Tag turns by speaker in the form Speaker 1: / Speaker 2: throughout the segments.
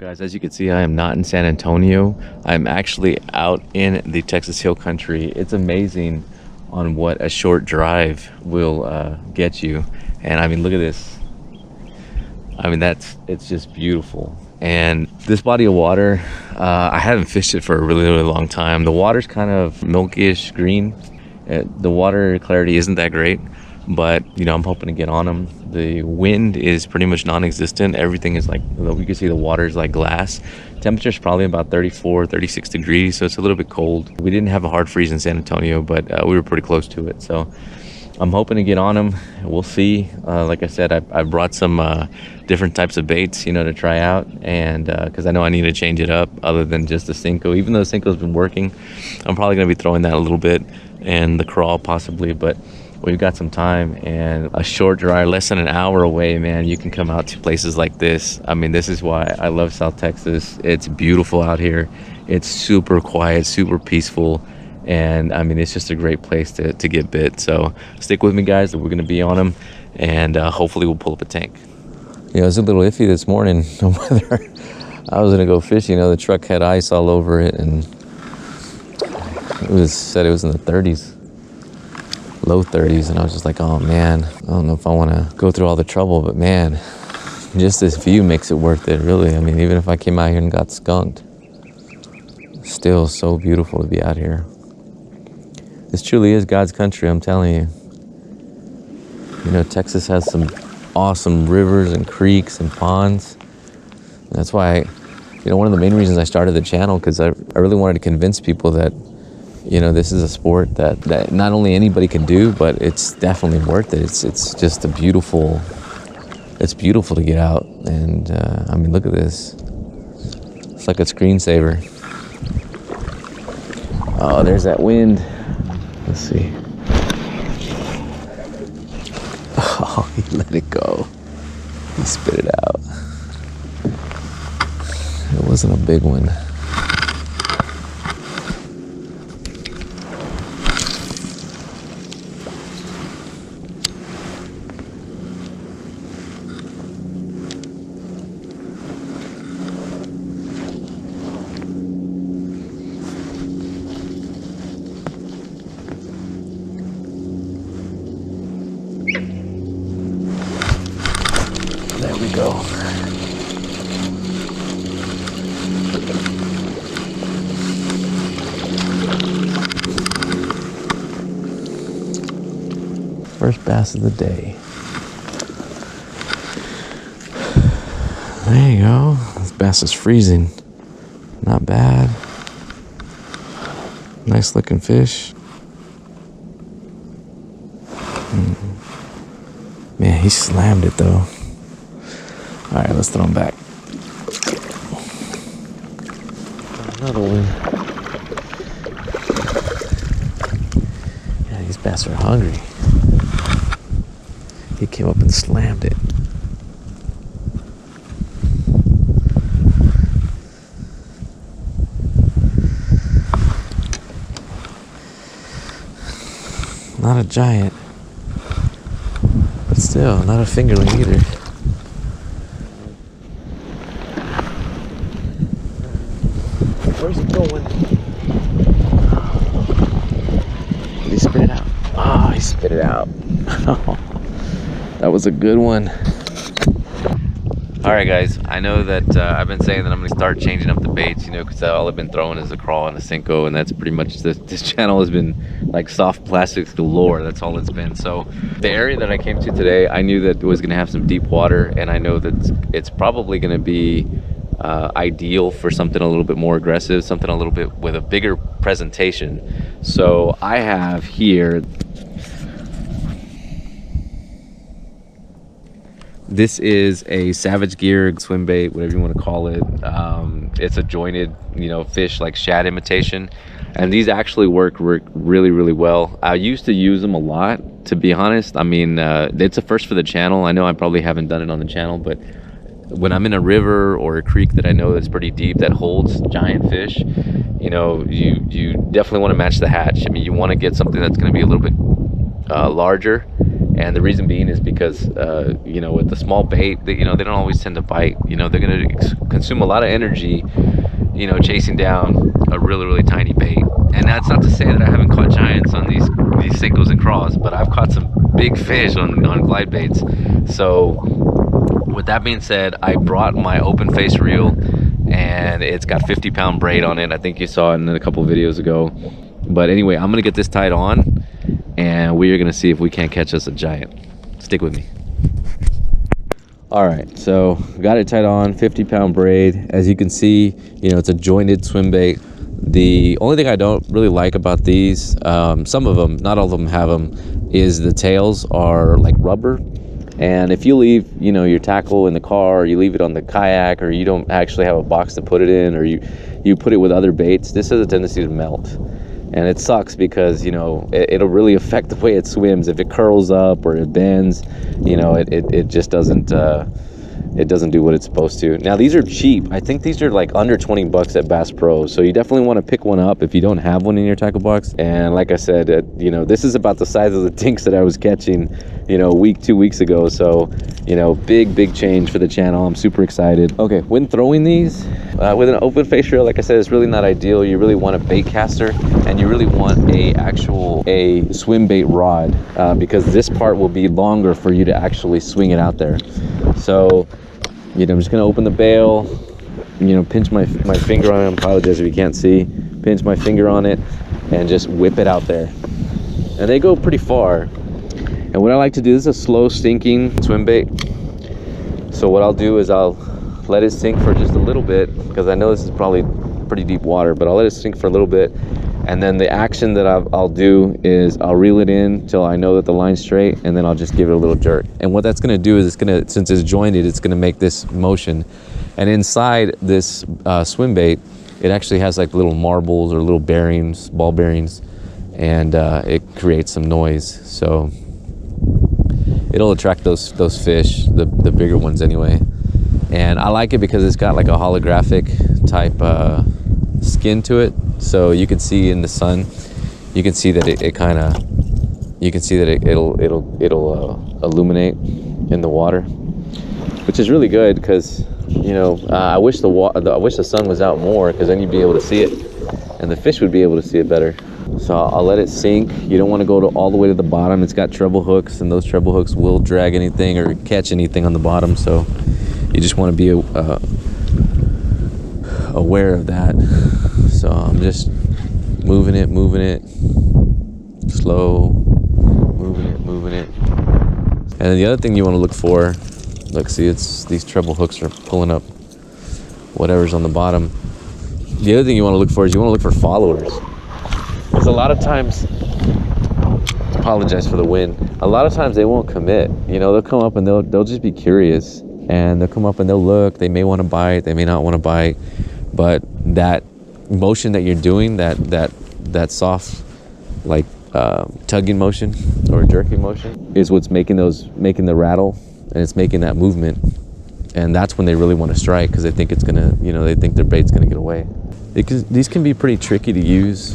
Speaker 1: Guys, as you can see, I am not in San Antonio. I'm actually out in the Texas Hill Country. It's amazing on what a short drive will get you. And I mean, look at this. I mean, it's just beautiful. And this body of water, I haven't fished it for a really, really long time. The water's kind of milkish green. The water clarity isn't that great, but you know, I'm hoping to get on them. The wind is pretty much non-existent. Everything is like, you can see the water is like glass. Temperature's probably about 34, 36 degrees, so it's a little bit cold. We didn't have a hard freeze in San Antonio, but we were pretty close to it. So I'm hoping to get on them. We'll see. Like I said, I brought some different types of baits, you know, to try out, and because I know I need to change it up other than just the Cinco. Even though the Cinco's been working, I'm probably going to be throwing that a little bit, and the crawl possibly, but we've got some time and a short drive, less than an hour away, man. You can come out to places like this. I mean, this is why I love South Texas. It's beautiful out here. It's super quiet, super peaceful. And I mean, it's just a great place to get bit. So stick with me, guys. We're going to be on them, and hopefully we'll pull up a tank. You know, it was a little iffy this morning on whether I was going to go fishing. You know, the truck had ice all over it, and said it was in the 30s. Low 30s, and I was just like, oh man, I don't know if I want to go through all the trouble, but man, just this view makes it worth it, really. I mean, even if I came out here and got skunked, still so beautiful to be out here. This truly is God's country, I'm telling you. You know, Texas has some awesome rivers and creeks and ponds. And that's why, you know, one of the main reasons I started the channel, because I really wanted to convince people that, you know, this is a sport that not only anybody can do, but it's definitely worth it. It's just it's beautiful to get out. And I mean, look at this. It's like a screensaver. Oh, there's that wind. Let's see. Oh, he let it go. He spit it out. It wasn't a big one. There we go. First bass of the day. There you go. This bass is freezing. Not bad. Nice looking fish. Man, he slammed it though. All right, let's throw him back. Another one. Yeah, these bass are hungry. He came up and slammed it. Not a giant, but still not a fingerling either. Where's it going? Did he spit it out? Oh, he spit it out. That was a good one. All right, guys. I know that I've been saying that I'm going to start changing up the baits, you know, because all I've been throwing is a crawl and a Cinco, and that's pretty much this channel has been like soft plastics galore. That's all it's been. So the area that I came to today, I knew that it was going to have some deep water, and I know that it's probably going to be ideal for something a little bit more aggressive, something a little bit with a bigger presentation. So I have here, this is a Savage Gear Swimbait, whatever you want to call it. It's a jointed, you know, fish like shad imitation, and these actually work really, really well. I used to use them a lot, to be honest. I mean, it's a first for the channel. I know I probably haven't done it on the channel, but when I'm in a river or a creek that I know that's pretty deep, that holds giant fish, you know, you definitely want to match the hatch. I mean, you want to get something that's going to be a little bit larger And the reason being is because you know, with the small bait, you know, they don't always tend to bite. You know, they're going to consume a lot of energy, you know, chasing down a really tiny bait. And that's not to say that I haven't caught giants on these sinkos and craws, but I've caught some big fish on glide baits. So with that being said, I brought my open face reel, and it's got 50-pound braid on it. I think you saw it in a couple videos ago. But anyway, I'm gonna get this tied on, and we are gonna see if we can't catch us a giant. Stick with me. All right, so got it tied on, 50-pound braid. As you can see, you know, it's a jointed swim bait. The only thing I don't really like about these, some of them, not all of them have them, is the tails are like rubber. And if you leave, you know, your tackle in the car, or you leave it on the kayak, or you don't actually have a box to put it in, or you put it with other baits, this has a tendency to melt. And it sucks because, you know, it'll really affect the way it swims. If it curls up or it bends, you know, it just doesn't it doesn't do what it's supposed to. Now, these are cheap. I think these are like under 20 bucks at Bass Pro. So you definitely want to pick one up if you don't have one in your tackle box. And like I said, you know, this is about the size of the dinks that I was catching, you know, 2 weeks ago. So, you know, big change for the channel. I'm super excited. Okay, when throwing these with an open face reel, like I said, it's really not ideal. You really want a bait caster, and you really want a swim bait rod, because this part will be longer for you to actually swing it out there. So, you know, I'm just gonna open the bail, you know, pinch my finger on it. I apologize if you can't see. Pinch my finger on it and just whip it out there. And they go pretty far. And what I like to do, this is a slow sinking swim bait. So what I'll do is I'll let it sink for just a little bit, because I know this is probably pretty deep water, but I'll let it sink for a little bit. And then the action that I'll do is I'll reel it in till I know that the line's straight, and then I'll just give it a little jerk. And what that's gonna do is since it's jointed, it's gonna make this motion. And inside this swim bait, it actually has like little marbles or little bearings, ball bearings, and it creates some noise. So it'll attract those fish, the bigger ones anyway. And I like it because it's got like a holographic type skin to it. So you can see in the sun, you can see that it'll illuminate in the water, which is really good because, you know, I wish the sun was out more, because then you'd be able to see it, and the fish would be able to see it better. So I'll let it sink. You don't want to go all the way to the bottom. It's got treble hooks, and those treble hooks will drag anything or catch anything on the bottom. So you just want to be aware of that. So I'm just moving it, slow, moving it. And then the other thing you want to look for, look, see, it's these treble hooks are pulling up whatever's on the bottom. The other thing you want to look for is you want to look for followers. Because a lot of times, apologize for the wind, a lot of times they won't commit. You know, they'll come up and they'll just be curious, and they'll come up and they'll look. They may want to bite, they may not want to bite, but that motion that you're doing, that soft, like tugging motion or jerking motion, is what's making the rattle, and it's making that movement. And that's when they really want to strike, because they think it's gonna, you know, they think their bait's gonna get away. These can be pretty tricky to use,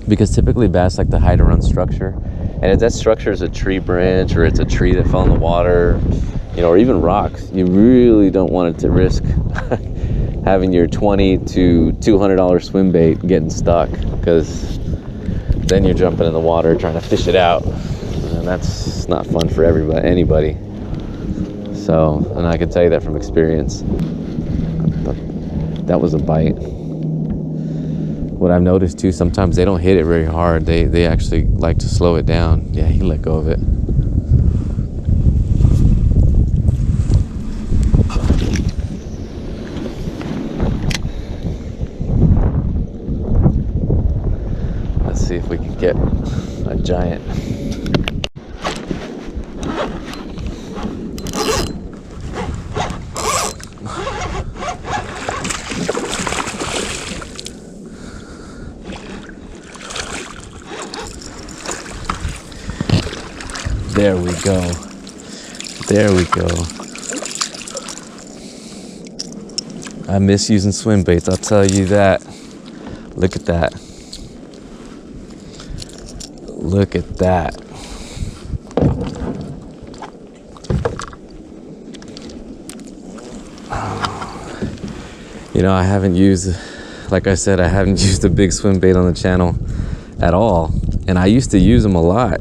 Speaker 1: because typically bass like to hide around structure, and if that structure is a tree branch, or it's a tree that fell in the water, you know, or even rocks, you really don't want it to risk having your $20 to $200 swim bait getting stuck, because then you're jumping in the water trying to fish it out, and that's not fun for anybody. So, and I can tell you that from experience. That was a bite. What I've noticed too, sometimes they don't hit it very hard. They actually like to slow it down. Yeah, he let go of it. Let's see if we can get a giant. There we go. There we go. I miss using swim baits, I'll tell you that. Look at that. Look at that. You know, I haven't used, like I said, I haven't used a big swim bait on the channel at all. And I used to use them a lot.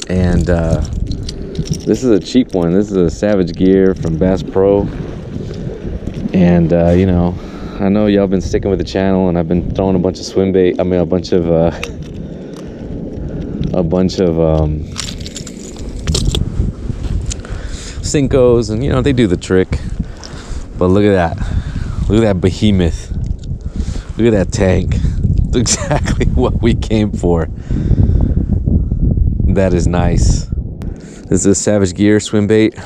Speaker 1: And this is a cheap one. This is a Savage Gear from Bass Pro. And you know, I know y'all been sticking with the channel, and I've been throwing a bunch of swim bait. I mean, a bunch of Cincos, and you know, they do the trick. But look at that. Look at that behemoth. Look at that tank. It's exactly what we came for. That is nice. This is a Savage Gear swim bait.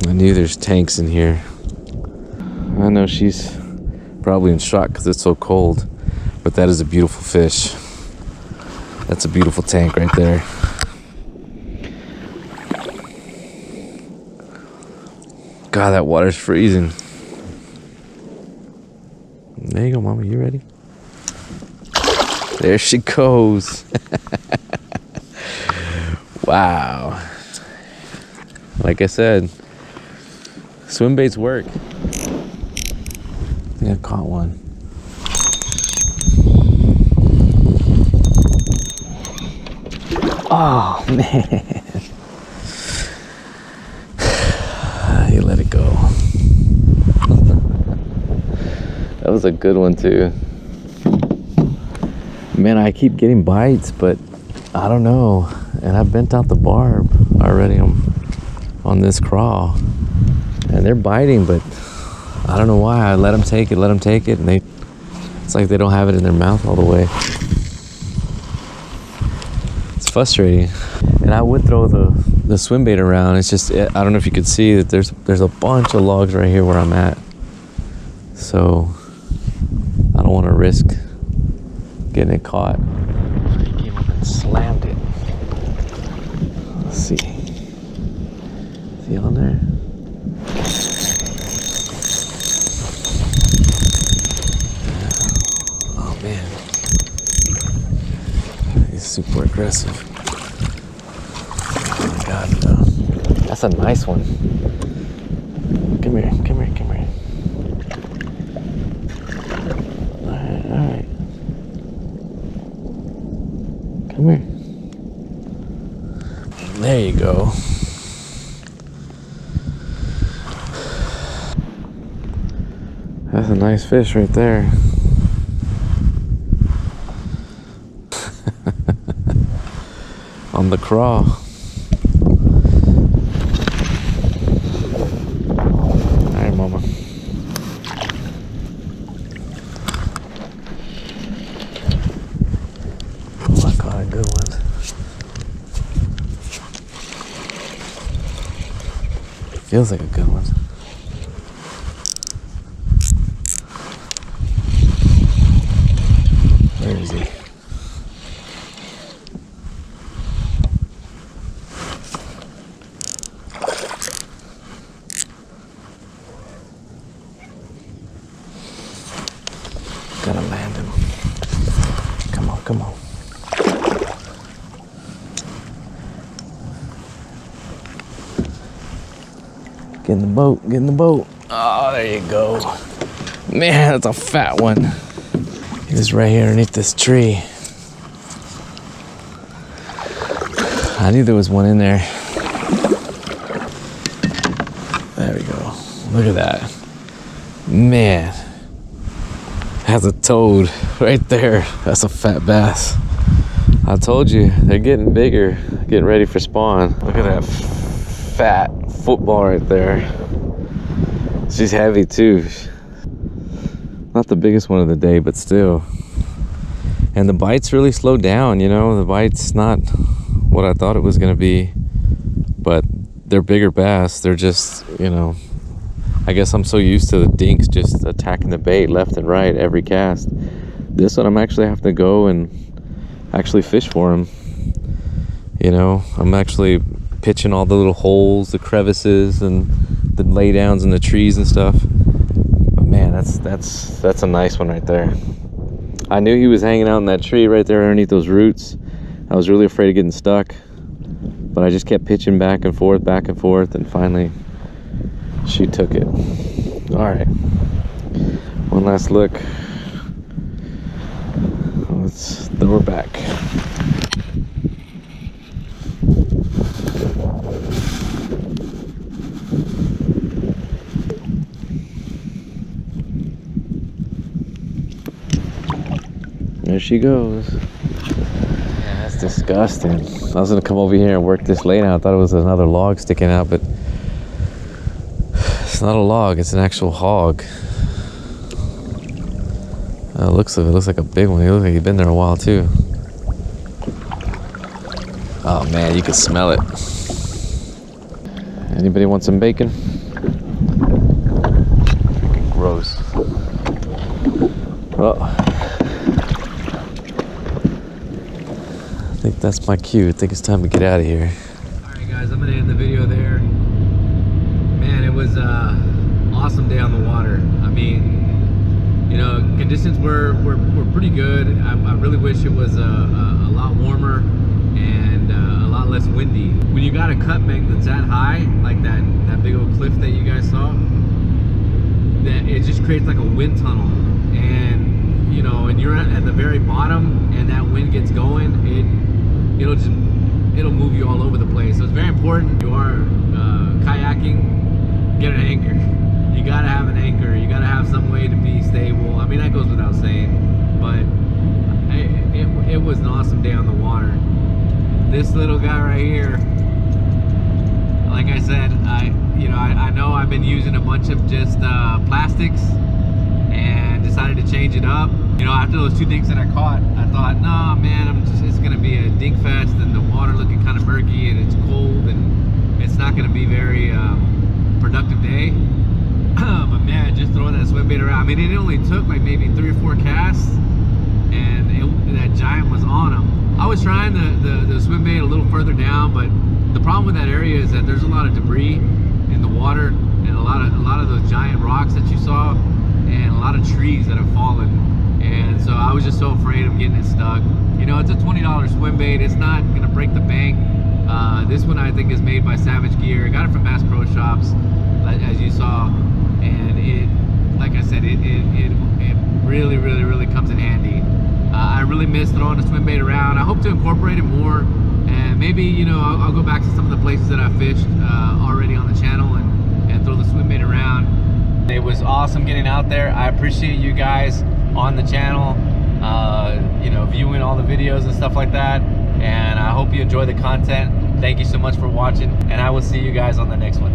Speaker 1: I knew there's tanks in here. I know she's probably in shock because it's so cold, but that is a beautiful fish. That's a beautiful tank right there. God, that water's freezing. There you go, Mama. You ready? There she goes. Wow. Like I said, swim baits work. I think I caught one. Oh, man. You let it go. That was a good one, too. Man, I keep getting bites, but I don't know. And I bent out the barb already on this crawl. And they're biting, but I don't know why. I let them take it, and it's like they don't have it in their mouth all the way. It's frustrating. And I would throw the swim bait around. It's just, I don't know if you could see that there's a bunch of logs right here where I'm at. So I don't want to risk getting it caught. He came up and slammed it. Let's see. Is he on there? Oh man. He's super aggressive. Oh my God. That's a nice one. Come here. Alright. Come here. There you go. That's a nice fish right there. On the crawl. Alright, Mama. Oh, I caught a good one. Feels like a good one. Where is he? Gotta land him. Come on. Get in the boat. Oh, there you go. Man, that's a fat one. He was right here underneath this tree. I knew there was one in there. There we go. Look at that. Man. Has a toad right there. That's a fat bass. I told you, they're getting bigger, getting ready for spawn. Look at that fat football right there. She's heavy too. Not the biggest one of the day, but still. And the bite's really slowed down, you know. The bite's not what I thought it was gonna be, but they're bigger bass. They're just, you know, I guess I'm so used to the dinks just attacking the bait left and right every cast. This one I'm actually have to go and actually fish for him. You know, I'm actually pitching all the little holes, the crevices, and the laydowns in the trees and stuff. But man, that's a nice one right there. I knew he was hanging out in that tree right there underneath those roots. I was really afraid of getting stuck, but I just kept pitching back and forth, and finally she took it. All right, one last look. Let's throw her back. There she goes. Man, that's disgusting. I was gonna come over here and work this lane out. I thought it was another log sticking out, but it's not a log, it's an actual hog. It looks like a big one. He looks like he's been there a while too. Oh man, you can smell it. Anybody want some bacon? Gross. Oh. I think that's my cue. I think it's time to get out of here. Alright guys, I'm gonna end the video there. Man, it was an awesome day on the water. I mean, you know, conditions were pretty good. I really wish it was a lot warmer and a lot less windy. When you got a cut bank that's that high, like that big old cliff that you guys saw, that it just creates like a wind tunnel. And you know, and you're at the very bottom and that wind gets going, it'll move you all over the place. So it's very important. You are kayaking, get an anchor. You gotta have an anchor. You gotta have some way to be stable. I mean, that goes without saying, but it was an awesome day on the water. This little guy right here, like I said, I know I've been using a bunch of just plastics and decided to change it up. You know, after those two dinks that I caught, I thought, nah, man, it's gonna be a dink fest and the water looking kind of murky and it's cold and it's not gonna be very productive day. But man, just throwing that swim bait around. I mean, it only took like maybe 3 or 4 casts and that giant was on him. I was trying the swim bait a little further down, but the problem with that area is that there's a lot of debris in the water and a lot of those giant rocks that you saw and a lot of trees that have fallen. And so I was just so afraid of getting it stuck. You know, it's a $20 swim bait. It's not gonna break the bank. This one I think is made by Savage Gear. I got it from Bass Pro Shops, as you saw. And it, like I said, it really comes in handy. I really miss throwing the swim bait around. I hope to incorporate it more, and maybe, you know, I'll go back to some of the places that I fished already on the channel and throw the swim bait around. It was awesome getting out there. I appreciate you guys on the channel, you know, viewing all the videos and stuff like that, and I hope you enjoy the content. Thank you so much for watching, and I will see you guys on the next one.